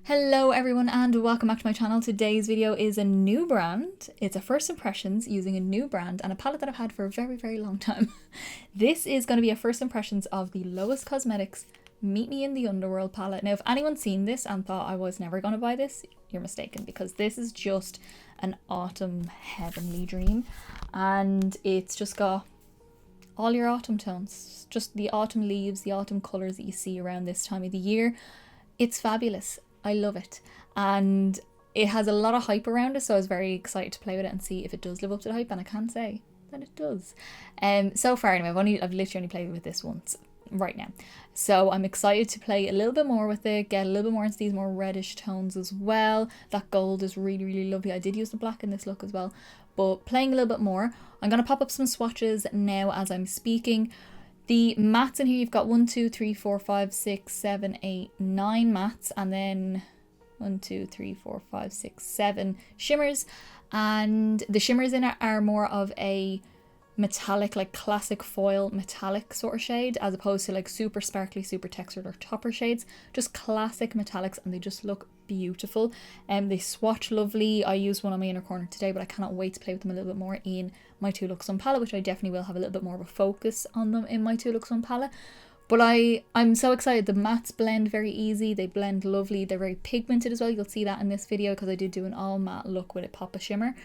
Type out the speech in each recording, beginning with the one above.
Hello everyone and welcome back to my channel. Today's video is a new brand. It's a first impressions using a new brand and a palette that I've had for a very long time. This is going to be a first impressions of the Lois Cosmetics Meet Me in the Underworld palette. Now if anyone's seen this and thought I was never going to buy this, you're mistaken, because this is just an autumn heavenly dream and it's just got all your autumn tones, just the autumn leaves, the autumn colours that you see around this time of the year. It's fabulous. I love it, and it has a lot of hype around it, so I was very excited to play with it and see if it does live up to the hype, and I can say that it does. So far anyway, I've literally only played with this once right now, so I'm excited to play a little bit more with it, get a little bit more into these more reddish tones as well. That gold is really lovely. I did use the black in this look as well, but playing a little bit more. I'm going to pop up some swatches now as I'm speaking. The mattes in here, you've got 1, 2, 3, 4, 5, 6, 7, 8, 9 mattes, and then 1, 2, 3, 4, 5, 6, 7 shimmers. And the shimmers in it are more of a metallic, like classic foil metallic sort of shade, as opposed to like super sparkly, super textured or topper shades. Just classic metallics, and they just look beautiful. They swatch lovely. I used one on my inner corner today, but I cannot wait to play with them a little bit more in my Two Looks On palette, which I definitely will have a little bit more of a focus on them in my Two Looks On palette. But I'm so excited. The mattes blend very easy. They blend lovely. They're very pigmented as well. You'll see that in this video because I did do an all matte look with a pop of shimmer.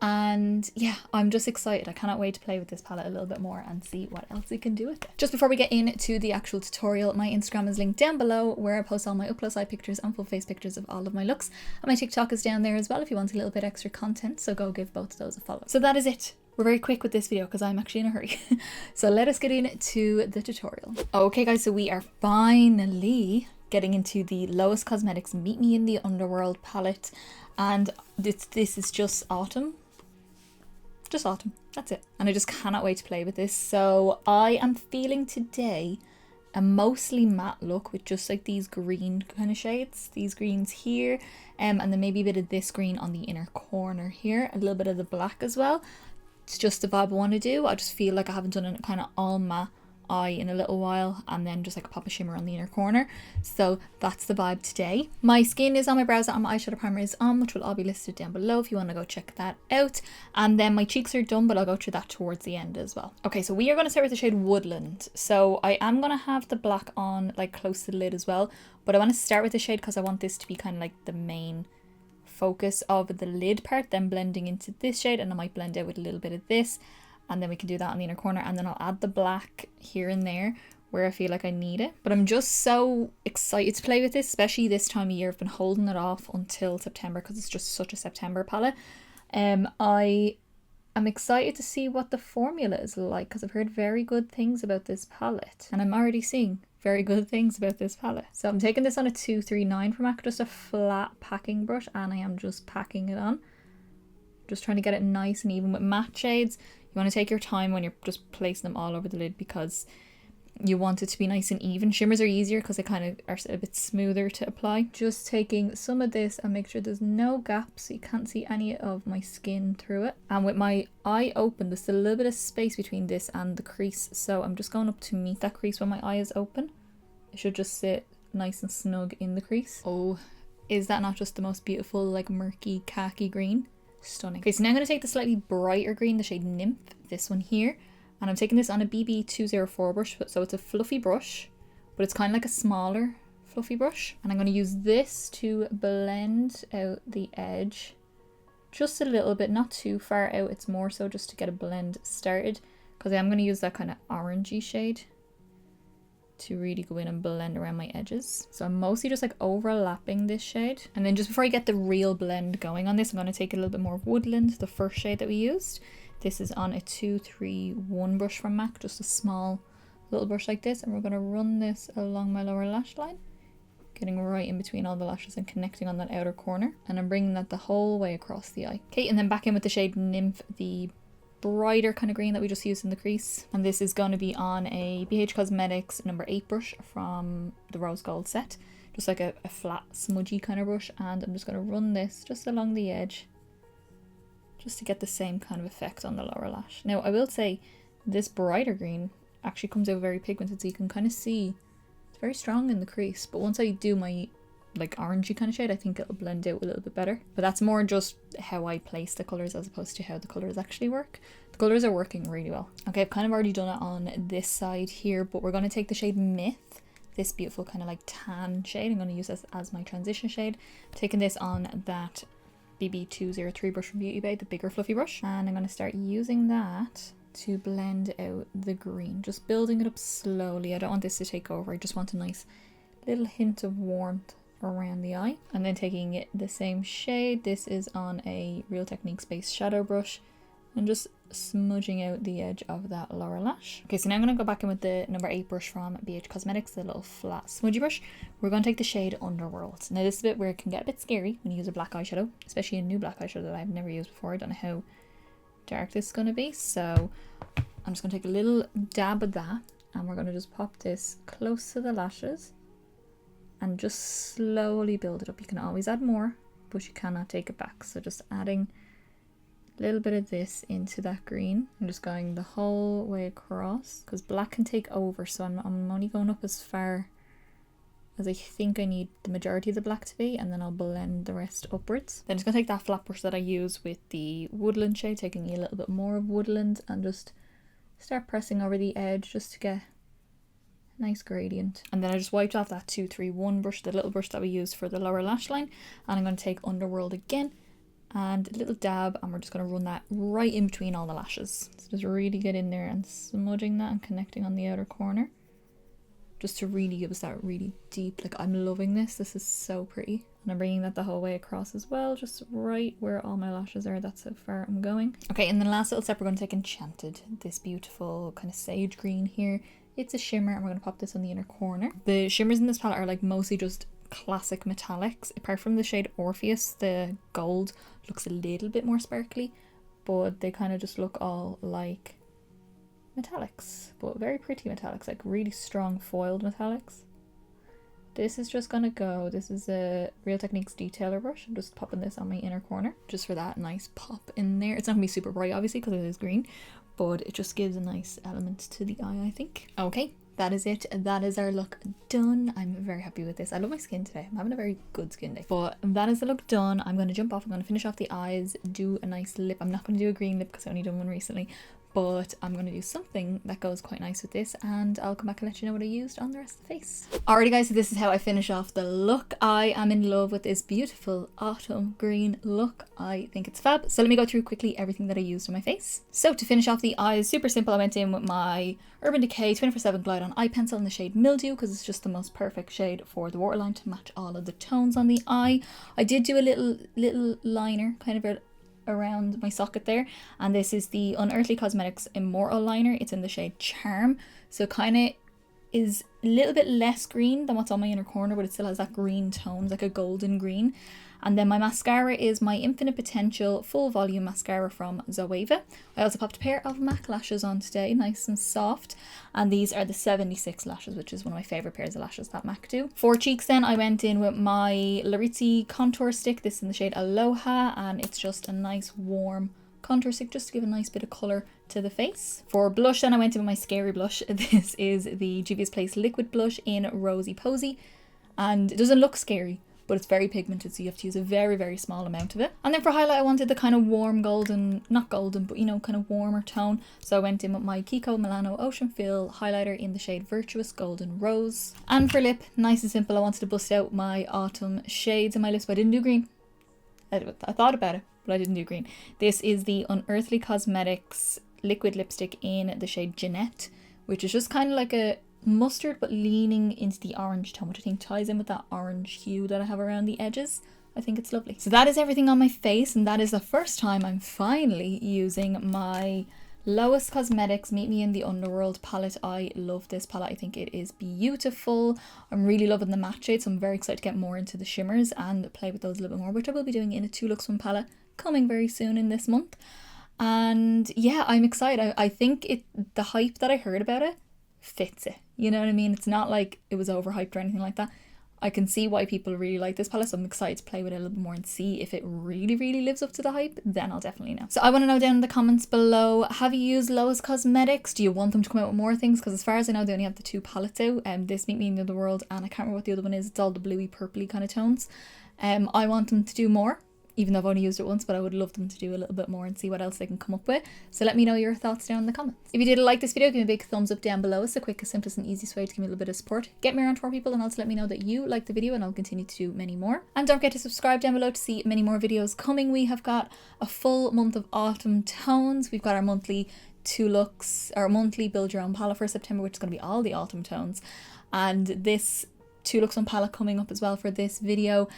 And yeah, I'm just excited. I cannot wait to play with this palette a little bit more and see what else we can do with it. Just before we get into the actual tutorial, my Instagram is linked down below, where I post all my up close eye pictures and full face pictures of all of my looks. And my TikTok is down there as well if you want a little bit extra content, so go give both of those a follow. So that is it. We're very quick with this video because I'm actually in a hurry. So let us get into the tutorial. Okay guys, so we are finally getting into the Lois Cosmetics Meet Me in the Underworld palette, and this is just autumn. Just autumn, that's it. And I just cannot wait to play with this. So I am feeling today a mostly matte look with just like these green kind of shades, these greens here, and then maybe a bit of this green on the inner corner here, a little bit of the black as well. It's just the vibe I want to do. I just feel like I haven't done a kind of all matte eye in a little while, and then just like a pop of shimmer on the inner corner. So that's the vibe today. My skin is on, my brows are on, my eyeshadow primer is on, which will all be listed down below if you want to go check that out. And then my cheeks are done, but I'll go through that towards the end as well. Okay, so we are going to start with the shade Woodland. So I am going to have the black on like close to the lid as well, but I want to start with the shade because I want this to be kind of like the main focus of the lid part, then blending into this shade, and I might blend out with a little bit of this, and then we can do that on the inner corner, and then I'll add the black here and there where I feel like I need it. But I'm just so excited to play with this, especially this time of year. I've been holding it off until September because it's just such a September palette. I am excited to see what the formula is like because I've heard very good things about this palette, and I'm already seeing very good things about this palette. So I'm taking this on a 239 from MAC, just a flat packing brush, and I am just packing it on. Just trying to get it nice and even with matte shades. You want to take your time when you're just placing them all over the lid because you want it to be nice and even. Shimmers are easier because they kind of are a bit smoother to apply. Just taking some of this and make sure there's no gaps so you can't see any of my skin through it. And with my eye open, there's still a little bit of space between this and the crease, so I'm just going up to meet that crease when my eye is open. It should just sit nice and snug in the crease. Oh, is that not just the most beautiful like murky khaki green? Stunning. Okay, so now I'm going to take the slightly brighter green, the shade Nymph, this one here, and I'm taking this on a BB204 brush, so it's a fluffy brush, but it's kind of like a smaller fluffy brush, and I'm going to use this to blend out the edge just a little bit, not too far out. It's more so just to get a blend started, because I am going to use that kind of orangey shade to really go in and blend around my edges. So I'm mostly just like overlapping this shade, and then just before I get the real blend going on this, I'm going to take a little bit more of Woodland, the first shade that we used. This is on a 231 brush from MAC, just a small little brush like this, and we're going to run this along my lower lash line, getting right in between all the lashes and connecting on that outer corner, and I'm bringing that the whole way across the eye. Okay, and then back in with the shade Nymph, the brighter kind of green that we just used in the crease, and this is going to be on a BH Cosmetics number 8 brush from the rose gold set, just like a flat smudgy kind of brush, and I'm just going to run this just along the edge just to get the same kind of effect on the lower lash. Now I will say this brighter green actually comes out very pigmented, so you can kind of see it's very strong in the crease, but once I do my like orangey kind of shade, I think it'll blend out a little bit better. But that's more just how I place the colours as opposed to how the colours actually work. The colours are working really well. Okay, I've kind of already done it on this side here, but we're going to take the shade Myth, this beautiful kind of like tan shade. I'm going to use this as my transition shade. Taking this on that BB203 brush from Beauty Bay, the bigger fluffy brush. And I'm going to start using that to blend out the green, just building it up slowly. I don't want this to take over. I just want a nice little hint of warmth around the eye. And then taking it the same shade, this is on a Real Techniques based shadow brush, and just smudging out the edge of that lower lash. Okay, so now I'm going to go back in with the number 8 brush from BH Cosmetics, the little flat smudgy brush. We're going to take the shade Underworld. Now this is a bit where it can get a bit scary when you use a black eyeshadow, especially a new black eyeshadow that I've never used before. I don't know how dark this is going to be, so I'm just going to take a little dab of that, and we're going to just pop this close to the lashes and just slowly build it up. You can always add more, but you cannot take it back. So just adding a little bit of this into that green. I'm just going the whole way across because black can take over, so I'm only going up as far as I think I need the majority of the black to be, and then I'll blend the rest upwards. Then I'm just going to take that flat brush that I use with the Woodland shade, taking a little bit more of Woodland, and just start pressing over the edge just to get a nice gradient. And then I just wiped off that 231 brush, the little brush that we used for the lower lash line, and I'm going to take Underworld again and a little dab, and we're just going to run that right in between all the lashes. So just really get in there and smudging that and connecting on the outer corner, just to really give us that really deep, like, I'm loving this. This is so pretty. And I'm bringing that the whole way across as well, just right where all my lashes are. That's how far I'm going. Okay, and then the last little step, we're going to take Enchanted, this beautiful kind of sage green here. It's a shimmer, and we're going to pop this on the inner corner. The shimmers in this palette are like mostly just classic metallics. Apart from the shade Orpheus, the gold looks a little bit more sparkly, but they kind of just look all like metallics, but very pretty metallics, like really strong foiled metallics. This is just gonna go, this is a Real Techniques detailer brush. I'm just popping this on my inner corner just for that nice pop in there. It's not gonna be super bright obviously because it is green, but it just gives a nice element to the eye, I think. Okay, that is it. That is our look done. I'm very happy with this. I love my skin today. I'm having a very good skin day. But that is the look done. I'm going to jump off. I'm going to finish off the eyes, do a nice lip. I'm not going to do a green lip because I only done one recently, but I'm going to do something that goes quite nice with this, and I'll come back and let you know what I used on the rest of the face. Alrighty guys, so this is how I finish off the look. I am in love with this beautiful autumn green look. I think it's fab. So let me go through quickly everything that I used on my face. So to finish off the eyes, super simple. I went in with my Urban Decay 24/7 Glide On Eye Pencil in the shade Mildew because it's just the most perfect shade for the waterline to match all of the tones on the eye. I did do a little liner kind of around my socket there, and this is the Unearthly Cosmetics Immortal liner. It's in the shade Charm, so kind of is a little bit less green than what's on my inner corner, but it still has that green tone, like a golden green. And then my mascara is my Infinite Potential Full Volume Mascara from Zoeva. I also popped a pair of MAC lashes on today, nice and soft. And these are the 76 lashes, which is one of my favourite pairs of lashes that MAC do. For cheeks then, I went in with my Laritzy contour stick. This is in the shade Aloha, and it's just a nice warm contour stick just to give a nice bit of colour to the face. For blush then, I went in with my Scary Blush. This is the Juvia's Place Liquid Blush in Rosey Posey. And it doesn't look scary, but it's very pigmented, so you have to use a very, very small amount of it. And then for highlight, I wanted the kind of warm golden, not golden, but you know, kind of warmer tone. So I went in with my Kiko Milano Ocean Fill highlighter in the shade Virtuous Golden Rose. And for lip, nice and simple, I wanted to bust out my autumn shades in my lips, but I didn't do green. I thought about it, but I didn't do green. This is the Unearthly Cosmetics liquid lipstick in the shade Jeanette, which is just kind of like a mustard but leaning into the orange tone, which I think ties in with that orange hue that I have around the edges. I think it's lovely. So that is everything on my face, and that is the first time I'm finally using my Lois Cosmetics Meet Me in the Underworld palette. I love this palette. I think it is beautiful. I'm really loving the matte shades, so I'm very excited to get more into the shimmers and play with those a little bit more, which I will be doing in a 2 Looks 1 palette coming very soon in this month. And yeah, I'm excited. I think the hype that I heard about it fits it. You know what I mean? It's not like it was overhyped or anything like that. I can see why people really like this palette, so I'm excited to play with it a little bit more and see if it really, really lives up to the hype. Then I'll definitely know. So I want to know down in the comments below, have you used Lois Cosmetics? Do you want them to come out with more things? Because as far as I know, they only have the 2 palettes out, this Meet Me in the Underworld, and I can't remember what the other one is. It's all the bluey purpley kind of tones. I want them to do more, even though I've only used it once, but I would love them to do a little bit more and see what else they can come up with. So let me know your thoughts down in the comments. If you did like this video, give me a big thumbs up down below. It's the quickest, simplest and easiest way to give me a little bit of support. Get me around 4 people and also let me know that you liked the video, and I'll continue to do many more. And don't forget to subscribe down below to see many more videos coming. We have got a full month of autumn tones. We've got our monthly 2 looks, our monthly build your own palette for September, which is going to be all the autumn tones. And this 2 looks on palette coming up as well for this video.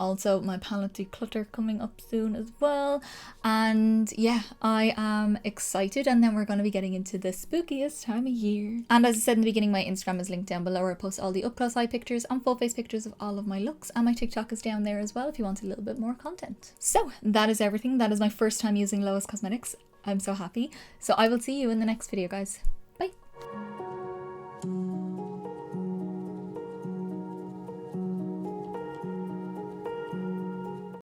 Also my palette declutter coming up soon as well. And yeah, I am excited. And then we're going to be getting into the spookiest time of year. And as I said in the beginning, my Instagram is linked down below, where I post all the up close eye pictures and full face pictures of all of my looks. And my TikTok is down there as well if you want a little bit more content. So that is everything. That is my first time using Lois Cosmetics. I'm so happy. So I will see you in the next video, guys. Bye.